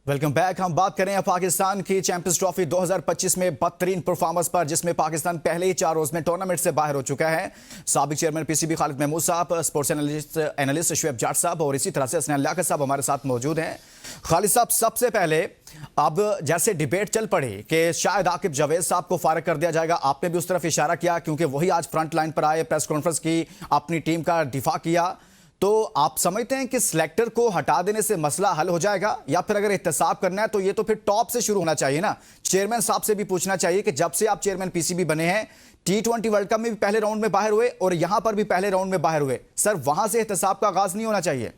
Welcome back. हम बात करें पाकिस्तान की चैंपियंस ट्रॉफी 2025 में बदतरीन परफॉर्मेंस पर, जिसमें पाकिस्तान पहले ही 4 रोज में टूर्नामेंट से बाहर हो चुका है। साबिक चेयरमैन पीसीबी खालिद महमूद साहब, स्पोर्ट्स एनालिस्ट शुएब जाट साहब और इसी तरह से हसनैन लियाकत साहब हमारे साथ मौजूद हैं। खालिद साहब, सबसे पहले अब जैसे डिबेट चल पड़ी कि शायद आकिब जावेद साहब को फारिग कर दिया जाएगा, आपने भी उस तरफ इशारा किया क्योंकि वही आज फ्रंट लाइन पर आए, प्रेस कॉन्फ्रेंस की, अपनी टीम का दिफा किया। तो आप समझते हैं कि सिलेक्टर को हटा देने से मसला हल हो जाएगा, या फिर अगर एहतसाब करना है तो ये तो फिर टॉप से शुरू होना चाहिए ना? चेयरमैन साहब से भी पूछना चाहिए कि जब से आप चेयरमैन पीसीबी बने हैं, T20 वर्ल्ड कप में भी पहले राउंड में बाहर हुए और यहां पर भी पहले राउंड में बाहर हुए, सर वहां से एहतसाब का आगाज नहीं होना चाहिए?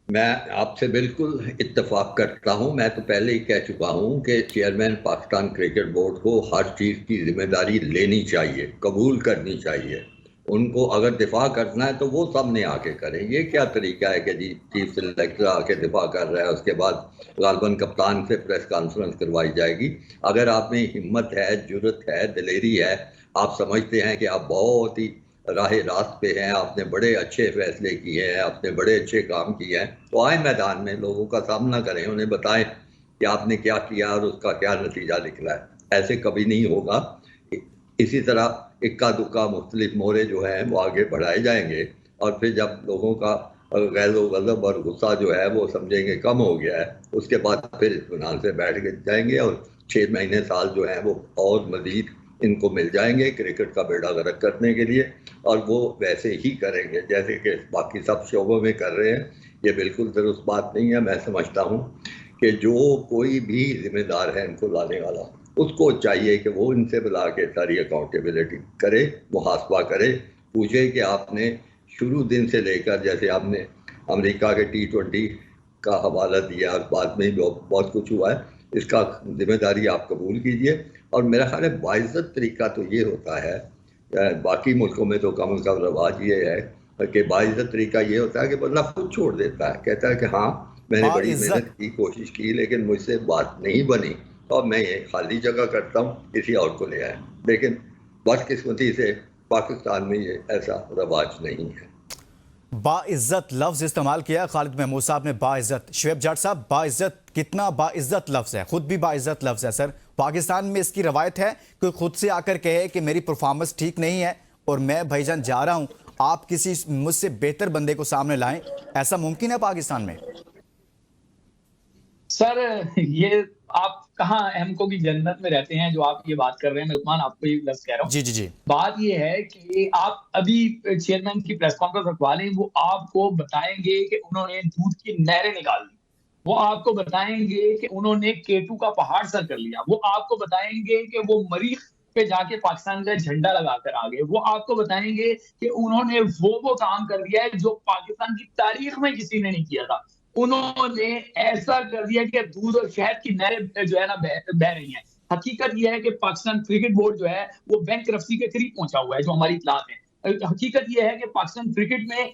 मैं आपसे बिल्कुल इत्तेफाक करता हूं। मैं तो पहले ही कह चुका हूं कि चेयरमैन पाकिस्तान क्रिकेट बोर्ड को हर चीज़ की जिम्मेदारी लेनी चाहिए, कबूल करनी चाहिए। उनको अगर दिफा करना है तो वो सामने आके करें। ये क्या तरीका है कि जी चीफ सेलेक्टर आके दिफा कर रहा है, उसके बाद गालबन कप्तान से प्रेस कॉन्फ्रेंस करवाई जाएगी। अगर आप में हिम्मत है, जुर्रत है, दिलेरी है, आप समझते हैं कि आप बहुत ही राह रास्त पे हैं, आपने बड़े अच्छे फैसले किए हैं, आपने बड़े अच्छे काम किए हैं, तो आए मैदान में, लोगों का सामना करें, उन्हें बताएं कि आपने क्या किया और उसका क्या नतीजा निकला है। ऐसे कभी नहीं होगा। इसी तरह इक्का दुक्का मुख्तलिफ मोहरे जो हैं वो आगे बढ़ाए जाएंगे, और फिर जब लोगों का गैज़ो गज़ब और गुस्सा जो है वो समझेंगे कम हो गया है, उसके बाद फिर इत्मीनान से बैठ के जाएंगे और 6 महीने साल जो हैं वो और मज़ीद इनको मिल जाएंगे क्रिकेट का बेड़ा गर्क करने के लिए, और वो वैसे ही करेंगे जैसे कि बाकी सब शोबों में कर रहे हैं। ये बिल्कुल दुरुस्त बात नहीं है। मैं समझता हूँ कि जो कोई भी जिम्मेदार है इनको लाने वाला, उसको चाहिए कि वो इनसे बुला के सारी अकाउंटेबिलिटी करे, मुहासबा करे, पूछे कि आपने शुरू दिन से लेकर, जैसे आपने अमेरिका के T20 का हवाला दिया और बाद में बहुत कुछ हुआ है, इसका जिम्मेदारी आप कबूल कीजिए। और मेरा ख्याल है बाइज्जत तरीका तो ये होता है, बाकी मुल्कों में तो कम से कम रवाज ये है कि बाइज्जत तरीका ये होता है कि बंदा खुद छोड़ देता है, कहता है कि हाँ मैंने बड़ी मेहनत की, कोशिश की, लेकिन मुझसे बात नहीं बनी और मैं ये खाली जगह करता हूँ, किसी और को ले आए। लेकिन बदकिस्मती से पाकिस्तान में ये ऐसा रवाज नहीं है। बाइज्जत लफ्ज इस्तेमाल किया खालिद महमूद साहब ने, बाइज्जत। शुएब जाट साहब, बाइज्जत कितना बाइज्जत लफ्ज है, खुद भी बाइज्जत लफ्ज है सर। पाकिस्तान में इसकी रवायत है कोई खुद से आकर कहे कि मेरी परफॉर्मेंस ठीक नहीं है और मैं भाईजान जा रहा हूं, आप किसी मुझसे बेहतर बंदे को सामने लाएं, ऐसा मुमकिन है पाकिस्तान में? सर ये आप कहाँ अहमको की जन्नत में रहते हैं जो आप ये बात कर रहे हैं? मैं उस्मान आपको ये लफ्ज कह रहा हूँ। जी जी जी। बात ये है कि आप अभी चेयरमैन की प्रेस कॉन्फ्रेंस रखवा लें, वो आपको बताएंगे कि उन्होंने दूध की नहरें निकाल दी, वो आपको बताएंगे कि उन्होंने केटू का पहाड़ सर कर लिया, वो आपको बताएंगे कि वो मरीख पे जाके पाकिस्तान का झंडा लगाकर आ गए, वो आपको बताएंगे कि उन्होंने वो काम कर दिया है जो पाकिस्तान की तारीख में किसी ने नहीं किया था। उन्होंने ऐसा कर दिया कि दूध और शहद की नहरें जो है ना बह रही हैं। हकीकत यह है कि पाकिस्तान क्रिकेट बोर्ड जो है वो बैंकरप्सी के करीब पहुंचा हुआ है, जो हमारी इत्तलात है। हकीकत यह है कि पाकिस्तान क्रिकेट में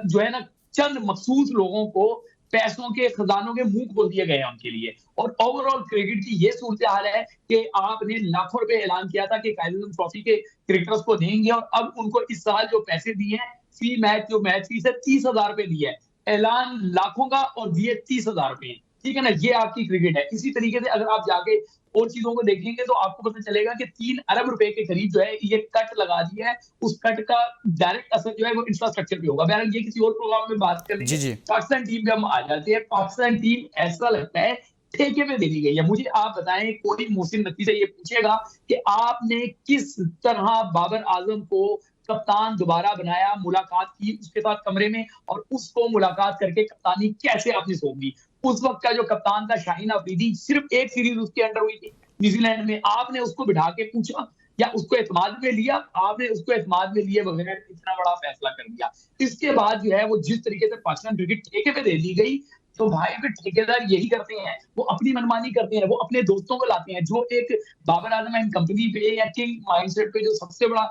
जो है ना चंद मखसूस लोगों को पैसों के खजानों के मुंह खोल दिए गए हैं उनके लिए, और ओवरऑल क्रिकेट की ये सूरत हाल है कि आपने लाखों रुपए ऐलान किया था कि कायदे आज़म ट्रॉफी के क्रिकेटर्स को देंगे, और अब उनको इस साल जो पैसे दिए हैं, फी मैच जो मैच फीस है 30,000 रुपए दिए है, ऐलान लाखों का और दिए 30,000 रुपए। ठीक है ना, ये आपकी क्रिकेट है। इसी तरीके से अगर आप जाके और चीजों को देखेंगे तो आपको पता चलेगा कि 3 अरब रुपए के करीब जो है ये कट लगा दिया है। उस कट का डायरेक्ट असर जो है वो इंफ्रास्ट्रक्चर पे होगा। बहरहाल ये किसी और प्रोग्राम में बात करेंगे। जी जी। पाकिस्तान टीम पे हम आ जाते हैं। पाकिस्तान टीम ऐसा लगता है ठेके पे दे दी गई है। मुझे आप बताएं, कोई मोहसिन नकवी से ये पूछेगा कि आपने किस तरह बाबर आजम को कप्तान दोबारा बनाया, मुलाकात की उसके साथ कमरे में, और उसको मुलाकात करके कप्तानी कैसे आपने सौंप दी? उस वक्त का जो कप्तान था शाहीन अफरीदी, सिर्फ एक सीरीज उसके अंडर हुई थी न्यूजीलैंड में, आपने उसको बिठा के पूछा या उसको एतमाद में लिया? आपने उसको एतमाद में लिए बगैर इतना बड़ा फैसला कर दिया। इसके बाद जो है वो जिस तरीके से पाकिस्तान क्रिकेट ठेके पे दे दी गई, तो भाई फिर ठेकेदार यही करते हैं, वो अपनी मनमानी करते हैं, वो अपने दोस्तों को लाते हैं। जो एक बाबर आजम एंड कंपनी पे या किंग माइंडसेट पे जो सबसे बड़ा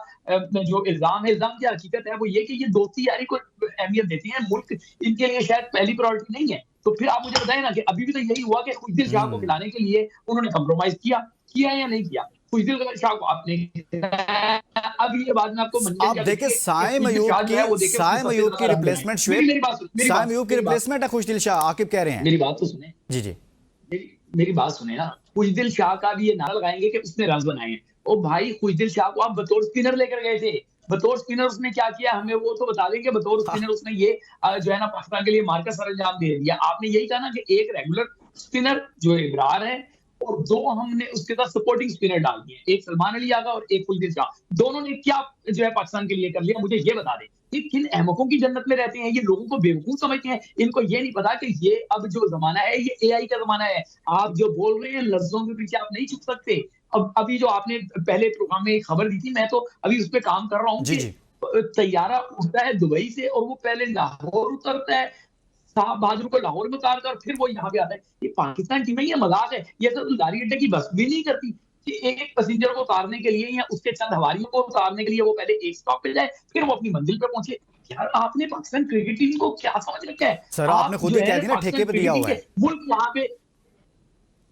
जो इल्जाम है, इल्जाम की हकीकत है वो ये कि ये दोस्ती यारी को अहमियत देती है, मुल्क इनके लिए शायद पहली प्रायोरिटी नहीं है। तो फिर आप मुझे बताएं ना कि अभी भी तो यही हुआ कि खुशदिल शाह को खिलाने के लिए उन्होंने कंप्रोमाइज किया या नहीं किया? खुशदिल शाह को आपने, अब ये बाद में आपको मंजर आप देखे साइम अयूब की रिप्लेसमेंट, साइम अयूब की रिप्लेसमेंट है खुशदिल शाह, आकिब कह रहे हैं। मेरी बात तो सुने, जी जी, मेरी बात सुने ना। खुशदिल शाह का भी ये नारा लगाएंगे कि उसने रन बनाए हैं। ओ भाई, खुशदिल शाह को आप बतौर स्पिनर लेकर गए थे, बतौर स्पिनर उसने क्या किया हमें वो तो बता देंगे। बतौर स्पिनर उसने ये जो है ना पाकिस्तान के लिए मार्का सरंजाम दे दिया। आपने यही कहा ना कि एक रेगुलर स्पिनर जो इब्रार है और दो हमने उसके साथ सपोर्टिंग स्पिनर डाल दिए, एक सलमान अली आगा और एक खुशदिल शाह। दोनों ने क्या जो है पाकिस्तान के लिए कर लिया, मुझे ये बता दें। ये किन अहमकों की जन्नत में रहते हैं, ये लोगों को बेवकूफ समझते हैं। इनको ये नहीं पता कि ये अब जो जमाना है ये एआई का जमाना है। आप जो बोल रहे हैं लफ्जों के पीछे आप नहीं छुप सकते। अब अभी जो आपने पहले प्रोग्राम में एक खबर दी थी, मैं तो अभी उस पर काम कर रहा हूँ जी कि जी, तैयारा उठता है दुबई से और वो पहले लाहौर उतरता है, साहब बहादुर को लाहौर में उतार कर फिर वो यहाँ पे आता है। ये पाकिस्तान की नहीं, ये मजाक है। ये तो दारी अड्डे की बस भी नहीं करती कि एक पैसेंजर को उतारने के लिए या उसके चंद हवारियों को उतारने के लिए वो पहले एक स्टॉप पे जाए फिर वो अपनी मंजिल पे पहुंचे। यार आपने पाकिस्तान क्रिकेट टीम को क्या समझ रखा है? सर आपने खुद ही कह दिया ना, ठेके पे दिया हुआ है। मुल्क यहाँ पे,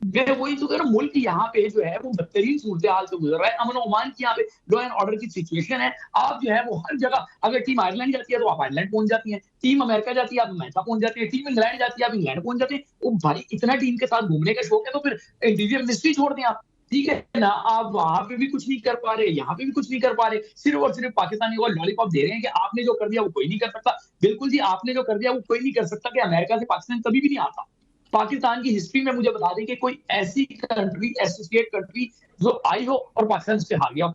मैं वही तो कह रहा हूं, मुल्क यहाँ पे जो है वो बदतरीन सूरत हाल से गुजर रहा है। अमन ओमान की यहाँ पे लॉ एंड ऑर्डर की सिचुएशन है। आप जो है वो हर जगह, अगर टीम आयरलैंड जाती है तो आप आयरलैंड पहुंच जाती है, टीम अमेरिका जाती है आप अमेरिका पहुंच जाती है, टीम इंग्लैंड जाती है आप इंग्लैंड पहुंच जाते हैं। वो भाई इतना टीम के साथ घूमने का शौक है तो फिर इंटीरियर मिनिस्ट्री छोड़ दें आप, ठीक है ना। आप वहां पे भी कुछ नहीं कर पा रहे, यहाँ पे भी कुछ नहीं कर पा रहे, सिर्फ और सिर्फ पाकिस्तानी को लॉलीपॉप दे रहे हैं कि आपने जो कर दिया वो कोई नहीं कर सकता। बिल्कुल जी, आपने जो कर दिया वो कोई नहीं कर सकता। कि अमेरिका से पाकिस्तान कभी भी नहीं आता। पाकिस्तान की हिस्ट्री में मुझे बता दें कि कोई ऐसी कंट्री, एसोसिएट कंट्री जो आई हो और पाकिस्तान से हार गया।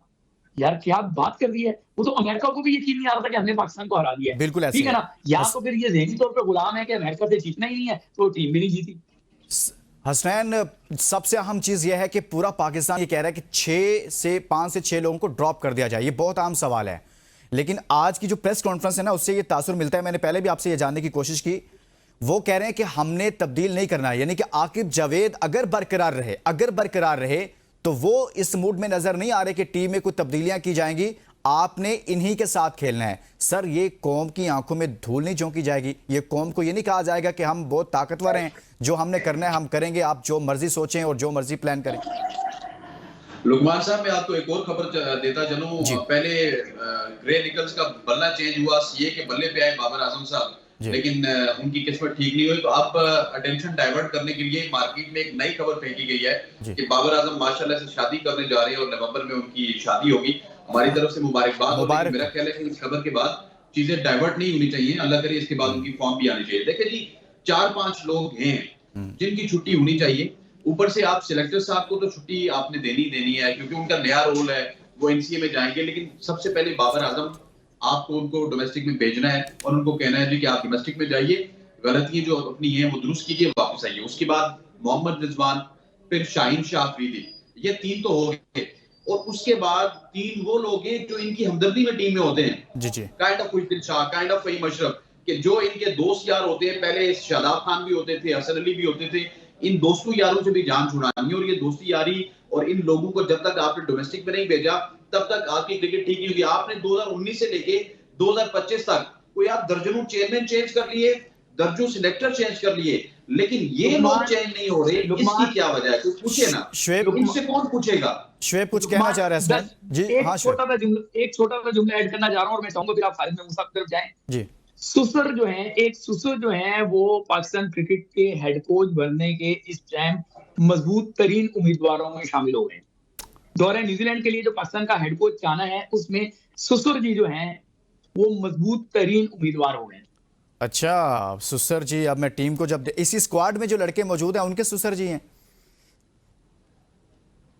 यार क्या बात कर दी है। वो तो अमेरिका को भी यकीन नहीं आ रहा था कि हमने पाकिस्तान को हरा दिया है, बिल्कुल ऐसे ठीक है है। ना। या तो फिर ये ज़हनी तौर पे गुलाम है कि अमेरिका से जीतना ही नहीं है तो टीम भी नहीं जीती। हसनैन, सबसे अहम चीज यह है कि पूरा पाकिस्तान ये कह रहा है कि 5 से 6 लोगों को ड्रॉप कर दिया जाए। ये बहुत आम सवाल है, लेकिन आज की जो प्रेस कॉन्फ्रेंस है ना उससे ये तासुर मिलता है। मैंने पहले भी आपसे ये जानने की कोशिश की, वो कह रहे हैं कि हमने तब्दील नहीं करना है, यानी कि आकिब जावेद अगर बरकरार रहे तो वो इस मूड में नजर नहीं आ रहे कि टीम में कुछ तब्दीलियां की जाएंगी, आपने इन्हीं के साथ खेलना है। सर ये कौम की आंखों में धूल नहीं झोंकी जाएगी, ये कौम को ये नहीं कहा जाएगा कि हम बहुत ताकतवर हैं, जो हमने करना है हम करेंगे, आप जो मर्जी सोचें और जो मर्जी प्लान करें। लुकमान साहब, मैं आपको एक और खबर देता चलूं। पहले ग्रे निकल्स का बल्ला चेंज हुआ, सीए के बल्ले पे आए बाबर आजम साहब, लेकिन उनकी किस्मत ठीक नहीं हुई। तो आप अटेंशन डाइवर्ट करने के लिए मार्केट में एक नई खबर फेंकी गई है कि बाबर आजम माशाल्लाह से शादी करने जा रहे हैं और नवंबर में उनकी शादी होगी। हमारी तरफ से मुबारकबाद हो। मेरा ख्याल है कि इस खबर के बाद चीजें डाइवर्ट नहीं होनी चाहिए, अल्लाह करे इसके बाद उनकी फॉर्म भी आनी चाहिए। देखिए जी, 4-5 लोग हैं जिनकी छुट्टी होनी चाहिए। ऊपर से आप सिलेक्टर साहब को तो छुट्टी आपने देनी है क्योंकि उनका नया रोल है, वो एनसीए में जाएंगे। लेकिन सबसे पहले बाबर आजम, आपको उनको डोमेस्टिक में भेजना है और उनको कहना है जी कि आप डोमेस्टिक में जाइए, गलतियां जो अपनी हैं वो दुरुस्त कीजिए, वापस आइए। उसके बाद मोहम्मद रिजवान, फिर शाहीन शाह अफरीदी, ये 3 तो हो गए। और उसके बाद 3 वो लोग हैं जो इनकी हमदर्दी में टीम में होते हैं, जी जी, kind of Khushdil Shah, kind of Faheem Ashraf, कि जो इनके दोस्त यार होते हैं। पहले शादाब खान भी होते थे, हसन अली भी होते थे। इन दोस्तों यारों से भी जान छुड़ानी है और ये दोस्ती यारी और इन लोगों को जब तक आपने डोमेस्टिक में नहीं भेजा तब तक आपकी क्रिकेट ठीक नहीं होगी। आपने 2019 से लेके 2025 तक कोई आप दर्जनों चेयरमैन चेंज कर लिए, दर्जनों सिलेक्टर चेंज कर लिए, लेकिन ये लोग चेंज नहीं हो रहे। इसकी क्या वजह है? कोई पूछे ना, इनसे कौन पूछेगा? शुएब कुछ कहना चाह रहे हैं जी? हाँ, एक छोटा सा जुमला ऐड करना चाह रहा हूं और मैं चाहूंगा फिर आप खालिद महमूद साहब की तरफ जाएं जी। सुसर जो है वो पाकिस्तान क्रिकेट के हेड कोच बनने के इस टाइम मजबूत तरीन उम्मीदवारों में शामिल हो गए। दौरे न्यूजीलैंड के लिए जो पाकिस्तान का हेड कोच जाना है उसमें सुसर जी जो हैं वो मजबूत तरीन उम्मीदवार हो गए। अच्छा, सुसर जी, अब मैं टीम को जब इसी स्क्वाड में जो लड़के मौजूद हैं उनके सुसर जी हैं?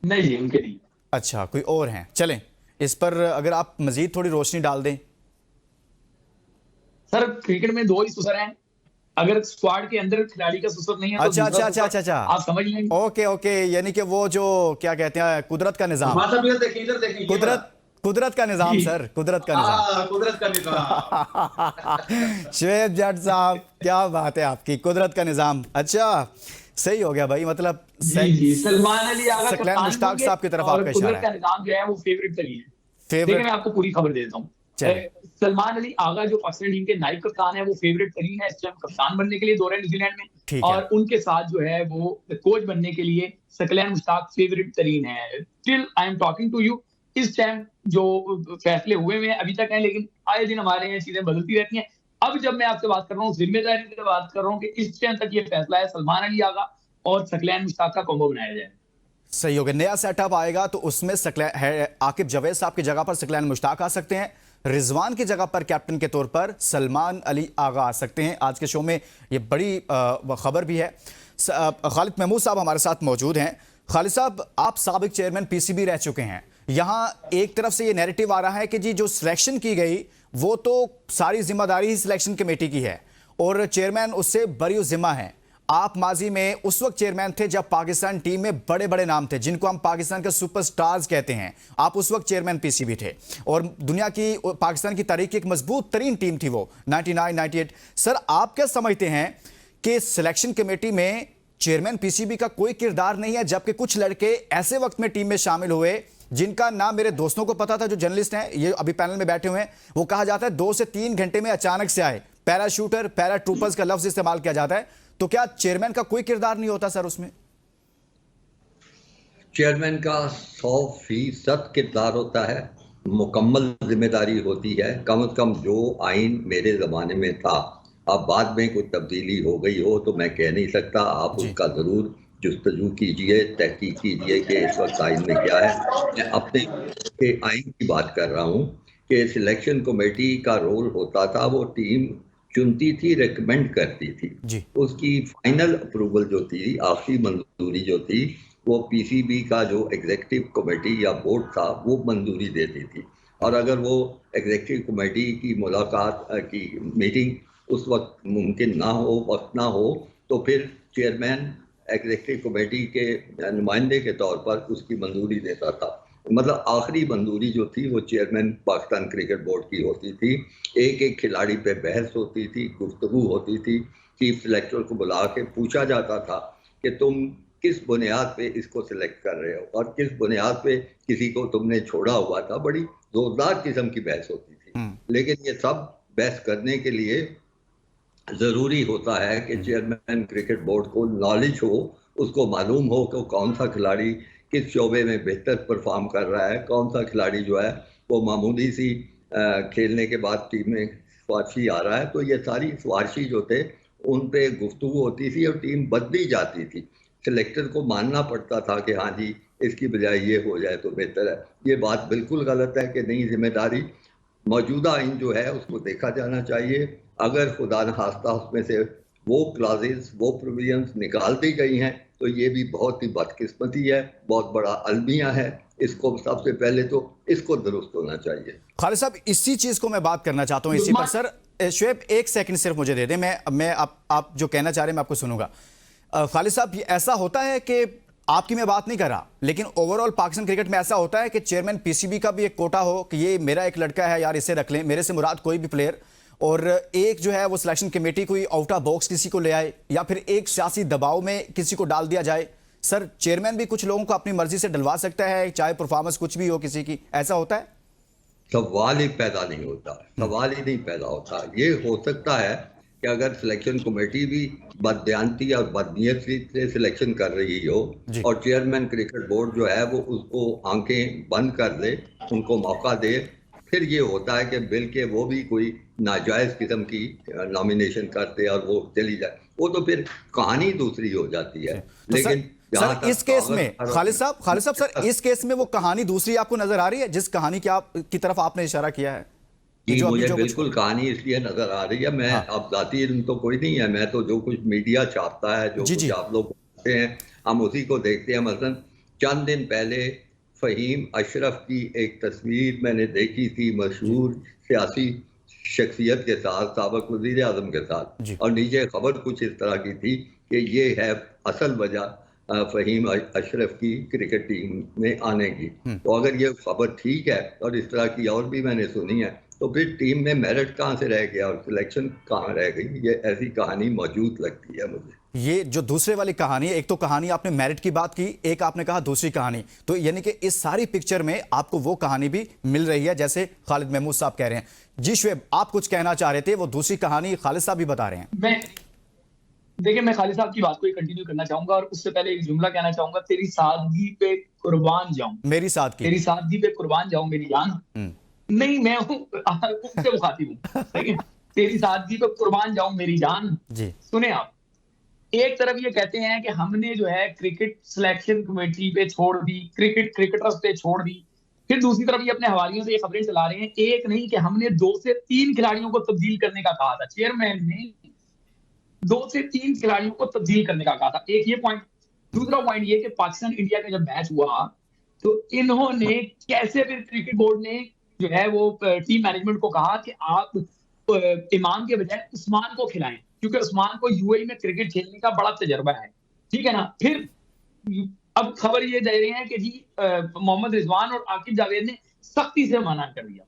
नहीं जी, उनके नहीं। अच्छा, कोई और हैं? चलें इस पर अगर आप मजीद थोड़ी रोशनी डाल दें। सर क्रिकेट में 2 ही सुसर हैं, अगर स्क्वाड के अंदर खिलाड़ी का सुसर नहीं है तो अच्छा, आप समझ लेंगे। ओके, यानी कि वो जो क्या कहते हैं कुदरत का निजाम, कुदरत का निजाम सर, कुदरत का निजाम। शुएब जट साहब, क्या बात है आपकी, कुदरत का निजाम। अच्छा, सही हो गया भाई, मतलब सलमान अली सकलैन मुश्ताक साहब की तरफ आपका इशारा है। कुदरत का निजाम जो है वो फेवरेट तरी है। देखिए मैं आपको पूरी खबर दे देता हूँ। सलमान अली आगा जो पाकिस्तान टीम के नायब कप्तान है, वो फेवरेट तरीन है इस टाइम कप्तान बनने के लिए दौरे न्यूजीलैंड में, और उनके साथ जो है वो कोच बनने के लिए सकलैन मुश्ताक फेवरेट तरीन है। Till I am talking to you, इस टाइम जो फैसले हुए हैं अभी तक हैं, लेकिन आए दिन हमारे यहाँ चीजें बदलती रहती हैं। अब जब मैं आपसे बात कर रहा हूँ, जिम्मेदारी से बात कर रहा हूँ कि इस टाइम तक ये फैसला है सलमान अली आगा और सकलैन मुश्ताक का कॉम्बो बनाया जाए। सही हो गया, नया सेटअप आएगा तो उसमें आकिब जावेद साहब की जगह पर सकलैन मुश्ताक आ सकते हैं, रिजवान की जगह पर कैप्टन के तौर पर सलमान अली आगा आ सकते हैं। आज के शो में ये बड़ी खबर भी है। खालिद महमूद साहब हमारे साथ मौजूद हैं। खालिद साहब, आप साबिक चेयरमैन पीसीबी रह चुके हैं। यहाँ एक तरफ से ये नैरेटिव आ रहा है कि जी जो सिलेक्शन की गई वो तो सारी जिम्मेदारी ही सिलेक्शन कमेटी की है और चेयरमैन उससे बरी जिम्मा है। आप माजी में उस वक्त चेयरमैन थे जब पाकिस्तान टीम में बड़े बड़े नाम थे जिनको हम पाकिस्तान के सुपरस्टार्स कहते हैं। आप उस वक्त चेयरमैन पीसीबी थे और दुनिया की, पाकिस्तान की तारीख की एक मजबूत तरीन टीम थी वो 99-98। सर, आप क्या समझते हैं कि सिलेक्शन कमेटी में चेयरमैन पीसीबी का कोई किरदार नहीं है, जबकि कुछ लड़के ऐसे वक्त में टीम में शामिल हुए जिनका नाम मेरे दोस्तों को पता था, जो जर्नलिस्ट हैं, ये अभी पैनल में बैठे हुए हैं, वो कहा जाता है 2 से 3 घंटे में अचानक से आए। पैराशूटर, पैराट्रूपर्स का लफ्ज इस्तेमाल किया जाता है। तो क्या चेयरमैन का कोई किरदार नहीं होता सर उसमें? चेयरमैन का 100% किरदार होता है, मुकम्मल जिम्मेदारी होती है। कम से कम जो आइन मेरे ज़माने में था, अब बाद में कोई तब्दीली हो गई हो तो मैं कह नहीं सकता। आप उसका ज़रूर जुस्तजू कीजिए, तहकीक कीजिए कि इस वक्त आइन में क्या है। मैं अपने के आइन की बात कर रहा हूँ कि सिलेक्शन कमेटी का रोल होता था, वो टीम चुनती थी, रिकमेंड करती थी, उसकी फाइनल अप्रूवल जो थी, आखिरी मंजूरी जो थी, वो पीसीबी का जो एग्जीक्यूटिव कमेटी या बोर्ड था वो मंजूरी देती थी। और अगर वो एग्जीक्यूटिव कमेटी की मुलाकात की मीटिंग उस वक्त मुमकिन ना हो, वक्त ना हो, तो फिर चेयरमैन एग्जीक्यूटिव कमेटी के नुमाइंदे के तौर पर उसकी मंजूरी देता था। मतलब आखिरी मंजूरी जो थी वो चेयरमैन पाकिस्तान क्रिकेट बोर्ड की होती थी। एक एक खिलाड़ी पे बहस होती थी, गुफ्तगू होती थी, चीफ सिलेक्टर को बुला के पूछा जाता था कि तुम किस बुनियाद पे इसको सिलेक्ट कर रहे हो और किस बुनियाद पे किसी को तुमने छोड़ा हुआ था। बड़ी जोरदार किस्म की बहस होती थी। लेकिन ये सब बहस करने के लिए ज़रूरी होता है कि चेयरमैन क्रिकेट बोर्ड को नॉलेज हो, उसको मालूम हो कि कौन सा खिलाड़ी किस शोबे में बेहतर परफॉर्म कर रहा है, कौन सा खिलाड़ी जो है वो मामूली सी खेलने के बाद टीम में सिफारशी आ रहा है। तो ये सारी सिफारशी जो थे उन पे गुफ्तगू होती थी और टीम बदली जाती थी। सिलेक्टर को मानना पड़ता था कि हाँ जी, इसकी बजाय ये हो जाए तो बेहतर है। ये बात बिल्कुल गलत है कि नई जिम्मेदारी मौजूदा आइन जो है उसको देखा जाना चाहिए। अगर खुदा न खास्ता उसमें से वो क्लासेस, वो प्रोविजंस निकाल दी गई हैं तो ये भी बहुत ही बदकिस्मती है, बहुत बड़ा अलमिया है। इसको सबसे पहले तो इसको दुरुस्त होना चाहिए। खालिद साहब, इसी चीज को मैं बात करना चाहता हूँ इसी पर। सर शुएब, 1 सेकंड सिर्फ मुझे दे दें, मैं आप जो कहना चाह रहे हैं मैं आपको सुनूंगा। खालिद साहब, ऐसा होता है कि आपकी मैं बात नहीं कर रहा, लेकिन ओवरऑल पाकिस्तान क्रिकेट में ऐसा होता है कि चेयरमैन पीसीबी का भी एक कोटा हो कि ये मेरा एक लड़का है यार, इसे रख लें, मेरे से मुराद कोई भी प्लेयर, और एक जो है वो सिलेक्शन कमेटी कोई आउट ऑफ बॉक्स किसी को ले आए या फिर एक सियासी दबाव में किसी को डाल दिया जाए। सर, चेयरमैन भी कुछ लोगों को अपनी मर्जी से डलवा सकता है, चाहे परफॉर्मेंस कुछ भी हो किसी की, ऐसा होता है? सवाल ही पैदा नहीं होता, सवाल ही नहीं पैदा होता। ये हो सकता है कि अगर सिलेक्शन कमेटी भी बददियानती और बदनीयत से सिलेक्शन कर रही हो और चेयरमैन क्रिकेट बोर्ड जो है वो उसको आंखें बंद कर दे, उनको मौका दे, फिर ये होता है कि बिल के वो भी कोई नाजायज किस्म की नॉमिनेशन करते और वो चली जाए, वो तो फिर कहानी दूसरी हो जाती है। तो लेकिन सर इस केस में खालिद साहब सर, इस केस में वो कहानी दूसरी आपको नजर आ रही है जिस कहानी की तरफ आपने इशारा किया है? जी, मुझे बिल्कुल कहानी इसलिए नजर आ रही है, मैं अब जाती इल्म तो कोई नहीं है, मैं तो जो कुछ मीडिया छापता है, जो कुछ आप लोग बोलते हैं, हम उसी को देखते हैं। मसलन चंद दिन पहले फहीम अशरफ की एक तस्वीर मैंने देखी थी मशहूर सियासी शख्सियत के साथ, साबिक वज़ीर आज़म के साथ, और नीचे खबर कुछ इस तरह की थी कि ये है असल वजह फहीम अशरफ की क्रिकेट टीम में आने की। तो अगर ये खबर ठीक है और इस तरह की और भी मैंने सुनी है तो फिर टीम में मेरिट कहाँ से रह गया और सिलेक्शन कहाँ रह गई? ये ऐसी कहानी मौजूद लगती है मुझे। ये जो दूसरे वाली कहानी है, एक तो कहानी आपने मेरिट की बात की, एक आपने कहा दूसरी कहानी, तो यानी कि इस सारी पिक्चर में आपको वो कहानी भी मिल रही है जैसे खालिद महमूद साहब कह रहे हैं। जी शुएब, आप कुछ कहना चाह रहे थे, वो दूसरी कहानी खालिद साहब भी बता रहे हैं। देखिए, मैं खालिद साहब की बात को कंटिन्यू करना चाहूंगा और उससे पहले एक जुमला कहना चाहूंगा, तेरी सादगी पे कुर्बान जाऊं। मेरी सादगी, तेरी सादगी पे कुर्बान जाऊं मेरी जान। नहीं, मैं हूँ उससे मुखातिब हूँ, ठीक है। तेरी सादगी पे कुर्बान जाऊं मेरी जान जी। सुने आप, एक तरफ ये कहते हैं कि हमने जो है क्रिकेट सिलेक्शन कमेटी पे छोड़ दी, क्रिकेटर्स पे छोड़ दी, फिर दूसरी तरफ ये अपने हवालियों से ये खबरें चला रहे हैं, एक नहीं कि हमने 2 से 3 खिलाड़ियों को तब्दील करने का कहा था। चेयरमैन ने 2 से 3 खिलाड़ियों को तब्दील करने का कहा था। एक ये पॉइंट। दूसरा पॉइंट ये कि पाकिस्तान इंडिया का जब मैच हुआ तो इन्होंने कैसे फिर क्रिकेट बोर्ड ने जो है वो टीम मैनेजमेंट को कहा कि आप इमाम के बजाय उस्मान को खिलाएं, क्योंकि उस्मान को यूएई में क्रिकेट खेलने का बड़ा तजर्बा है, ठीक है ना। फिर अब खबर ये दे रहे हैं कि जी मोहम्मद रिजवान और आकिब जावेद ने सख्ती से मना कर दिया।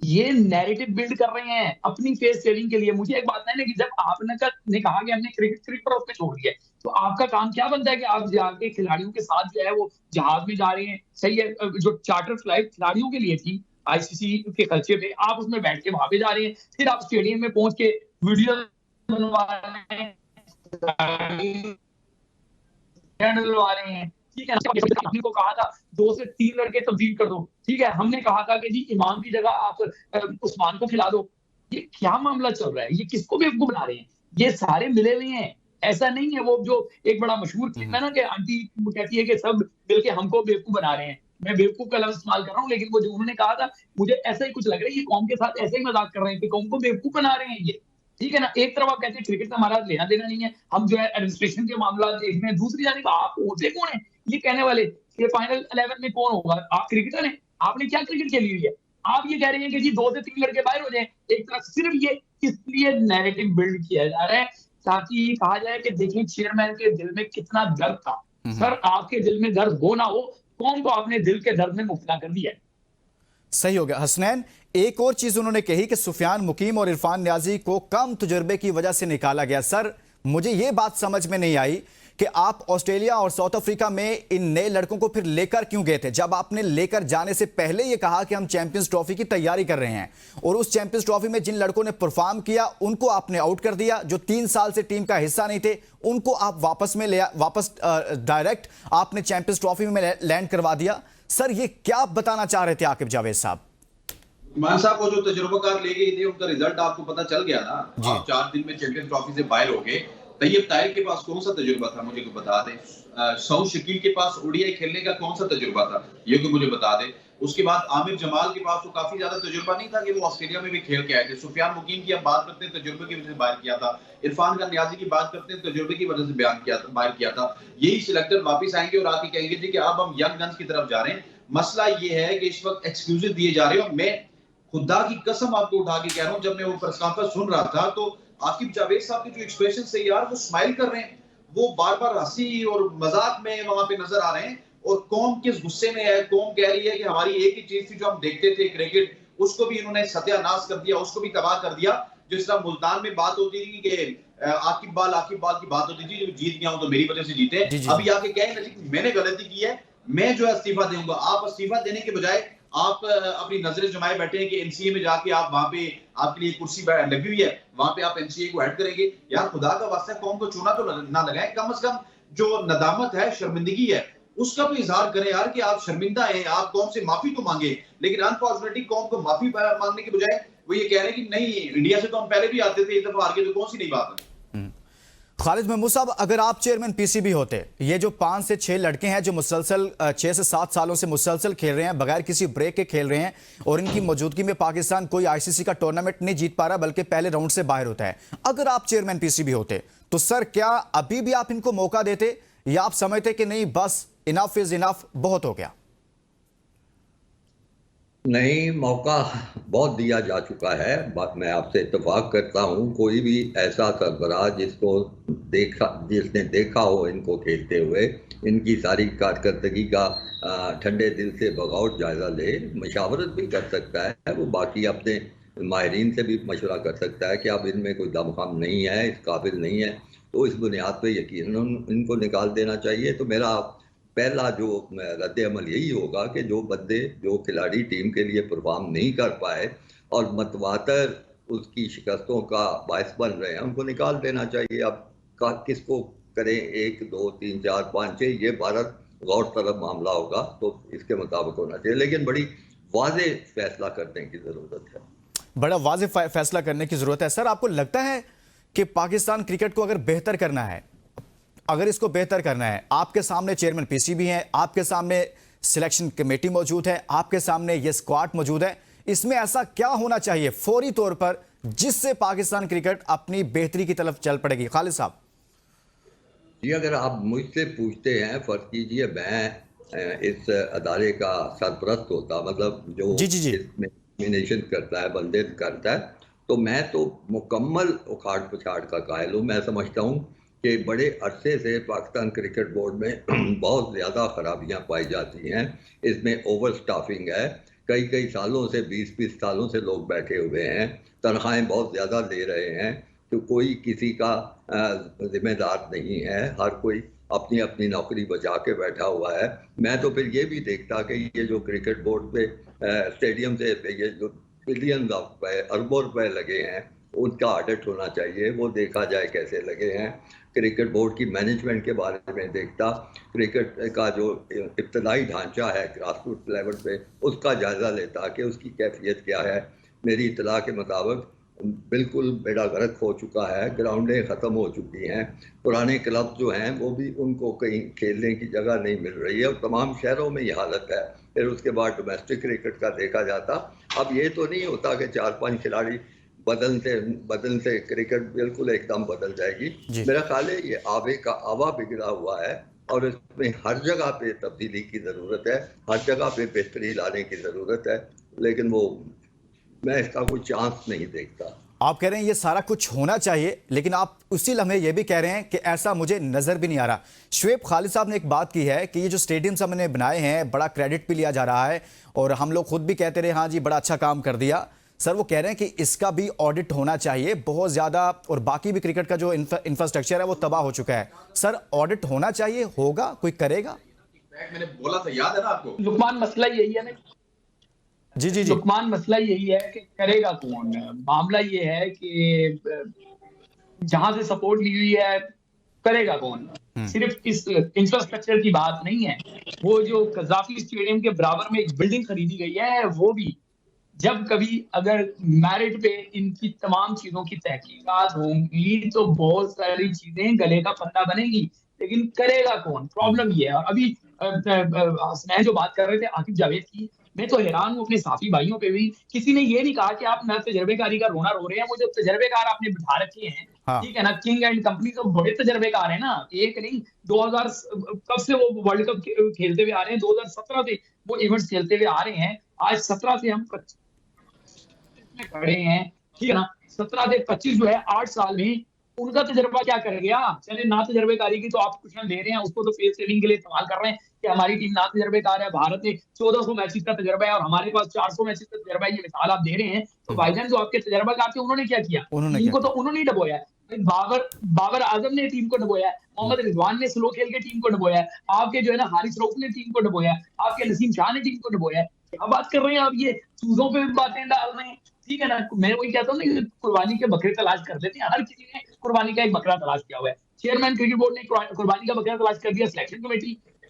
ये नैरेटिव बिल्ड कर रहे हैं अपनी फेस सेविंग के लिए। मुझे एक बात है ना कि जब आपने कहा कि हमने क्रिकेट पर उसमें छोड़ दिया, तो आपका काम क्या बनता है कि आप जाके खिलाड़ियों के साथ जो है वो जहाज में जा रहे हैं, सही है, जो चार्टर फ्लाइट खिलाड़ियों के लिए थी आईसीसी के खर्चे पे, आप उसमें बैठ के वहां पे जा रहे हैं, फिर आप स्टेडियम में पहुंच के वीडियो बनवा रहे हैं, ठीक है। आपने को कहा था 2 से 3 लड़के तब्दील कर दो, ठीक है। हमने कहा था कि जी इमाम की जगह आप उस्मान को खिला दो। ये क्या मामला चल रहा है? ये किसको बेवकूफ बना रहे हैं? ये सारे मिले हुए हैं, ऐसा नहीं है। वो जो एक बड़ा मशहूर क्लिप है ना कि आंटी कहती है कि सब मिलके हमको बेवकूफ बना रहे हैं, मैं बेवकूफ का लफ्ज इस्तेमाल कर रहा हूँ, लेकिन वो जो उन्होंने कहा था मुझे ऐसा ही कुछ लग रहा है, ये कौम के साथ ऐसे ही मजाक कर रहे हैं कि कौम को बेवकूफ बना रहे हैं ये, ठीक है ना। एक तरफ आप कहते हैं क्रिकेट का हमारा लेना देना नहीं है, हम जो है एडमिनिस्ट्रेशन के मामला देख रहे हैं, दूसरी जाने का आप होते कौन है ये कहने वाले कि फाइनल 11 में कौन होगा? आप क्रिकेटर हैं, आपने क्या क्रिकेट खेली हुई है? आप ये कह रहे हैं कि जी 2 से 3 लड़के बाहर हो जाए। एक तरफ सिर्फ ये इसलिए नैरेटिव बिल्ड किया जा रहा है ताकि ये कहा जाए कि देखिए चेयरमैन के दिल में कितना दर्द था। सर, आपके दिल में दर्द हो ना हो, कौन को आपने दिल के दर्द में मुब्तला कर दिया है। सही हो गया। हसनैन, एक और चीज उन्होंने कही कि सुफियान मुकीम और इरफान न्याजी को कम तजुर्बे की वजह से निकाला गया। सर, मुझे यह बात समझ में नहीं आई कि आप ऑस्ट्रेलिया और साउथ अफ्रीका में इन नए लड़कों को फिर लेकर क्यों गए थे, जब आपने लेकर जाने से पहले यह कहा कि हम चैंपियंस ट्रॉफी की तैयारी कर रहे हैं, और उस चैंपियंस ट्रॉफी में जिन लड़कों ने परफॉर्म किया उनको आपने आउट कर दिया, जो 3 साल से टीम का हिस्सा नहीं थे उनको आप वापस डायरेक्ट आपने चैंपियंस ट्रॉफी में लैंड करवा दिया। सर, ये क्या बताना चाह रहे थे आकिब जावेद साहब? मान साहब को जो तजुर्बाकार ले गए थे उनका रिजल्ट आपको पता चल गया ना। आप 4 दिन में चैंपियंस ट्रॉफी से बाहर हो गए। तैयब ताहिर के पास कौन सा तजुर्बा था, मुझे को बता दें। सऊद शकील के पास ओडीआई खेलने का कौन सा तजुर्बा था, ये को मुझे बता दें। उसके बाद आमिर जमाल के पास तो काफी ज्यादा तजुर्बा नहीं था कि वो ऑस्ट्रेलिया में भी खेल के आए थे। सुफियान मुकीम की आप बात करते हैं तजुर्बे की वजह से बाहर किया था। इरफान खान न्याजी की बात करते हैं तजुर्बे की वजह से बाहर किया था। यही सिलेक्टर वापस आएंगे और आके कहेंगे जी कि अब हम यंग गन्स की तरफ जा रहे हैं। मसला ये है कि इस वक्त एक्सक्यूजेस दिए जा रहे हैं, और मैं खुदा की कसम आपको उठा के कह रहा हूं, जब मैं वो प्रेस कॉन्फ्रेंस सुन रहा था तो आकिब जावेद साहब के जो एक्सप्रेशन से यार वो स्माइल कर रहे हैं, वो बार बार हंसी और मजाक में वहां पे नजर आ रहे हैं। और कौम किस गुस्से में है, कौम कह रही है कि हमारी एक ही चीज थी जो हम देखते थे क्रिकेट, उसको भी इन्होंने सत्यानाश कर दिया, उसको भी तबाह कर दिया। जिस तरह मुल्तान में बात होती थी कि आकिब बाल की बात होती थी, जो जीत गया हूं तो मेरी वजह से जीते, अभी आके कहें मैंने गलती की है, मैं जो है इस्तीफा दूंगा। आप इस्तीफा देने के बजाय आप अपनी नजरें जमाए बैठे हैं कि एनसीए में जाके आप वहां पे आपके लिए कुर्सी लगी हुई है, वहां पे आप एनसीए को ऐड करेंगे। यार खुदा का वास्ता कौम को चूना तो ना लगाएं, कम से कम जो नदामत है, शर्मिंदगी है, उसका भी इजहार करें यार कि आप शर्मिंदा हैं, आप कौम से माफी तो मांगे। लेकिन अनफॉर्चुनेटली कौम को माफी मांगने के बजाय वो ये कह रहे हैं कि नहीं, इंडिया से तो हम पहले भी आते थे, इस दफा हार के, तो कौन सी नई बात है। खालिद महमूद साहब, अगर आप चेयरमैन पीसीबी होते, ये जो 5 से 6 लड़के हैं जो मुसलसल 6 से 7 सालों से मुसलसल खेल रहे हैं, बगैर किसी ब्रेक के खेल रहे हैं, और इनकी मौजूदगी में पाकिस्तान कोई आईसीसी का टूर्नामेंट नहीं जीत पा रहा बल्कि पहले राउंड से बाहर होता है, अगर आप चेयरमैन पीसीबी होते तो सर क्या अभी भी आप इनको मौका देते, या आप समझते कि नहीं बस इनफ इज इनफ, बहुत हो गया? नहीं, मौका बहुत दिया जा चुका है। मैं आपसे इत्तेफाक करता हूं, कोई भी ऐसा सरबराह जिसने देखा हो इनको खेलते हुए, इनकी सारी कारकर्दगी का ठंडे दिल से बगौर जायजा ले, मशावरत भी कर सकता है। वो बाकी अपने माहिरीन से भी मशवरा कर सकता है कि अब इनमें कोई दमखम नहीं है, इस काबिल नहीं है, तो इस बुनियाद पे यकीनन इनको निकाल देना चाहिए। तो मेरा पहला जो रद्द अमल यही होगा कि जो बंदे, जो खिलाड़ी टीम के लिए परफॉर्म नहीं कर पाए और मतवातर उसकी शिकस्तों का बायस बन रहे हैं, उनको निकाल देना चाहिए। अब किसको करें, 1, 2, 3, 4, 5, 6, ये भारत गौर तलब मामला होगा, तो इसके मुताबिक होना चाहिए, लेकिन बड़ी वाज़े फैसला करने की ज़रूरत है। बड़ा वाज़े फैसला करने की ज़रूरत है। सर, आपको लगता है कि पाकिस्तान क्रिकेट को अगर बेहतर करना है, अगर इसको बेहतर करना है, आपके सामने चेयरमैन पीसीबी हैं, आपके सामने सिलेक्शन कमेटी मौजूद है, आपके सामने ये स्क्वाड मौजूद है, इसमें ऐसा क्या होना चाहिए फौरी तौर पर जिससे पाकिस्तान क्रिकेट अपनी बेहतरी की तरफ चल पड़ेगी? खालिद साहब जी, अगर आप मुझसे पूछते हैं, फर्ज कीजिए मैं इस अदारे का सरपरस्त होता, मतलब जो इसमें नॉमिनेशन करता है, बंदे करता है, तो मैं तो मुकम्मल उखाड़ पछाड़ का कायल हूँ। मैं समझता हूँ कि बड़े अरसे से पाकिस्तान क्रिकेट बोर्ड में बहुत ज़्यादा खराबियाँ पाई जाती हैं। इसमें ओवर स्टाफिंग है, कई सालों से, 20 सालों से लोग बैठे हुए हैं, तनख्वाहें बहुत ज़्यादा ले रहे हैं, तो कोई किसी का जिम्मेदार नहीं है, हर कोई अपनी अपनी नौकरी बचा के बैठा हुआ है। मैं तो फिर ये भी देखता कि ये जो क्रिकेट बोर्ड पे स्टेडियम से ये जो बिलियन ऑफ रुपए, अरबों रुपए लगे हैं, उनका ऑडिट होना चाहिए, वो देखा जाए कैसे लगे हैं। क्रिकेट बोर्ड की मैनेजमेंट के बारे में देखता, क्रिकेट का जो इब्तदाई ढांचा है ग्रासरूट लेवल पे, उसका जायज़ा लेता कि उसकी कैफियत क्या है। मेरी इत्तला के मुताबिक बिल्कुल बेड़ा गर्क हो चुका है, ग्राउंडें ख़त्म हो चुकी हैं, पुराने क्लब जो हैं वो भी, उनको कहीं खेलने की जगह नहीं मिल रही है, और तमाम शहरों में ये हालत है। फिर उसके बाद डोमेस्टिक क्रिकेट का देखा जाता। अब ये तो नहीं होता कि 4-5 खिलाड़ी बदलते क्रिकेट बिल्कुल एकदम बदल जाएगी। मेरा ख्याल है ये आवा बिगड़ा हुआ है, और इसमें हर जगह पे तब्दीली की ज़रूरत है, हर जगह पे बेहतरी लाने की ज़रूरत है, लेकिन वो मैं इसका कोई चांस नहीं देखता। आप कह रहे हैं ये सारा कुछ होना चाहिए, लेकिन आप उसी लम्हे ये भी कह रहे हैं कि ऐसा मुझे नजर भी नहीं आ रहा। शुएब, खालिद साहब ने एक बात की है कि ये जो स्टेडियम्स हमने बनाए हैं, बड़ा क्रेडिट भी लिया जा रहा है, और हम लोग खुद भी कहते रहे हाँ जी बड़ा अच्छा काम कर दिया। सर, वो कह रहे हैं कि इसका भी ऑडिट होना चाहिए बहुत ज्यादा, और बाकी भी क्रिकेट का जो इंफ्रास्ट्रक्चर है वो तबाह हो चुका है। सर, ऑडिट होना चाहिए, होगा, कोई करेगा? मैंने बोला था, याद है ना आपको? लुकमान, मसला यही है ना जी। लुकमान, मसला यही है कि करेगा कौन। मामला ये है कि जहां से सपोर्ट ली हुई है, करेगा कौन। सिर्फ इस इंफ्रास्ट्रक्चर की बात नहीं है, वो जो कज़ाफी स्टेडियम के बराबर में एक बिल्डिंग खरीदी गई है, वो भी जब कभी अगर मेरिट पे इनकी तमाम चीजों की तहकीकात होंगी तो बहुत सारी चीजें गले का फंदा बनेगी, लेकिन करेगा कौन, प्रॉब्लम ये है। और अभी हसनैन जो बात कर रहे थे आकिब जावेद की, मैं तो हैरान हूँ अपने साथी भाइयों पे भी। किसी ने ये नहीं कहा कि आप ना तजर्बेकारी का रोना रो रहे हैं, वो जो तजर्बेकार आपने बिठा रखे हैं, ठीक है ना, किंग एंड कंपनी तो बड़े तजर्बेकार है ना, एक नहीं 2000 कब से वो वर्ल्ड कप खेलते हुए आ रहे हैं, 2017 से वो इवेंट्स खेलते हुए आ रहे हैं। आज 17 से हम खड़े हैं, ठीक है ना, 17 से 25 जो है 8 साल में उनका तजर्बा क्या कर गया। चले ना तजर्बेकारी की तो आप कुछ दे रहे हैं, उसको तो फेस सेविंग के लिए इस्तेमाल कर रहे हैं कि हमारी टीम ना तजर्बेकार है, भारत में 1400 मैचेस का तजर्बा है और हमारे पास 400 मैचेस का तजर्बा है, ये मिसाल आप दे रहे हैं। तो भाईजान जो आपके तजर्बाकार थे उन्होंने क्या किया? इनको तो उन्होंने ही डबोया। बाबर आजम ने टीम को डबोया, मोहम्मद रिजवान ने स्लो खेल के टीम को डबोया, आपके जो है ना हारिस रऊफ ने टीम को डबोया, आपके नसीम शाह ने टीम को डबोया। क्या बात कर रहे हैं आप? ये चूजों पे बातें डाल रहे हैं, ठीक है ना। मैं वही कहता हूँ ना, कुर्बानी के बकरे तलाश कर लेते हैं, हर किसी ने कुर्बानी का एक बकरा तलाश किया हुआ है। चेयरमैन क्रिकेट बोर्ड ने कुर्बानी का बकरा तलाश कर दिया,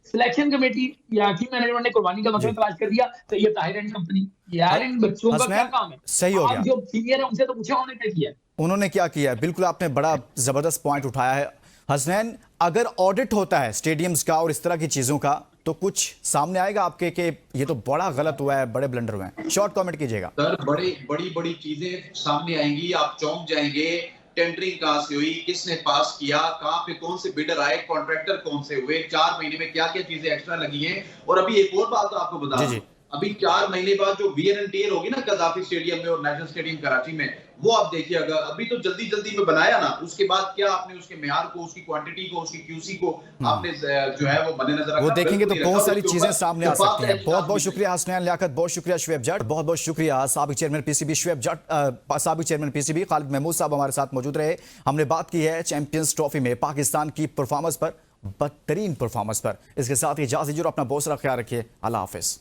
सिलेक्शन कमेटी या टीम मैनेजमेंट ने कुर्बानी का बकरा तलाश कर दिया, तो ये ताहिर एंड कंपनी, यार इन बच्चों का क्या काम है? सही हो गया। जो सीनियर है उनसे तो पूछा उन्होंने क्या किया, उन्होंने क्या किया। बिल्कुल, आपने बड़ा जबरदस्त पॉइंट उठाया है हसनैन। अगर ऑडिट होता है स्टेडियम्स का और इस तरह की चीजों का, तो कुछ सामने आएगा आपके कि ये तो बड़ा गलत हुआ है, बड़े ब्लंडर हुए हैं? शॉर्ट कमेंट कीजिएगा सर। बड़ी चीजें सामने आएंगी, आप चौंक जाएंगे। टेंडरिंग कहां से हुई, किसने पास किया, कहां पे कौन से बिल्डर आए, कॉन्ट्रैक्टर कौन से हुए, 4 महीने में क्या क्या चीजें एक्स्ट्रा लगी हैं। और अभी एक और बात आपको बता दूं, अभी 4 महीने बाद जो वियर एंड टियर होगी ना कज़ाफी स्टेडियम में और नेशनल स्टेडियम कराची में, वो आप देखिएगा। अभी तो जल्दी जल्दी में बनाया ना, उसके बाद क्या आपने उसके मेयार को, उसकी क्वांटिटी को, उसकी क्यूसी को आपने जो है वो मद्देनजर रखा। वो देखेंगे तो बहुत सारी उसके चीजें ऊपर सामने आ सकती हैं। बहुत बहुत भी शुक्रिया हसनैन लियाकत, बहुत शुक्रिया शुएब जट, बहुत बहुत शुक्रिया साबिक चेयरमैन पीसीबी शुएब जट, साबिक चेयरमैन पीसीबी खालिद महमूद साहब हमारे साथ मौजूद रहे। हमने बात की है चैंपियंस ट्रॉफी में पाकिस्तान की परफॉर्मेंस पर, बदतरीन परफॉर्मेंस पर। इसके साथ ही इजाज़त दीजिए और अपना बहुत सारा ख्याल रखिए। अल्लाह हाफिज।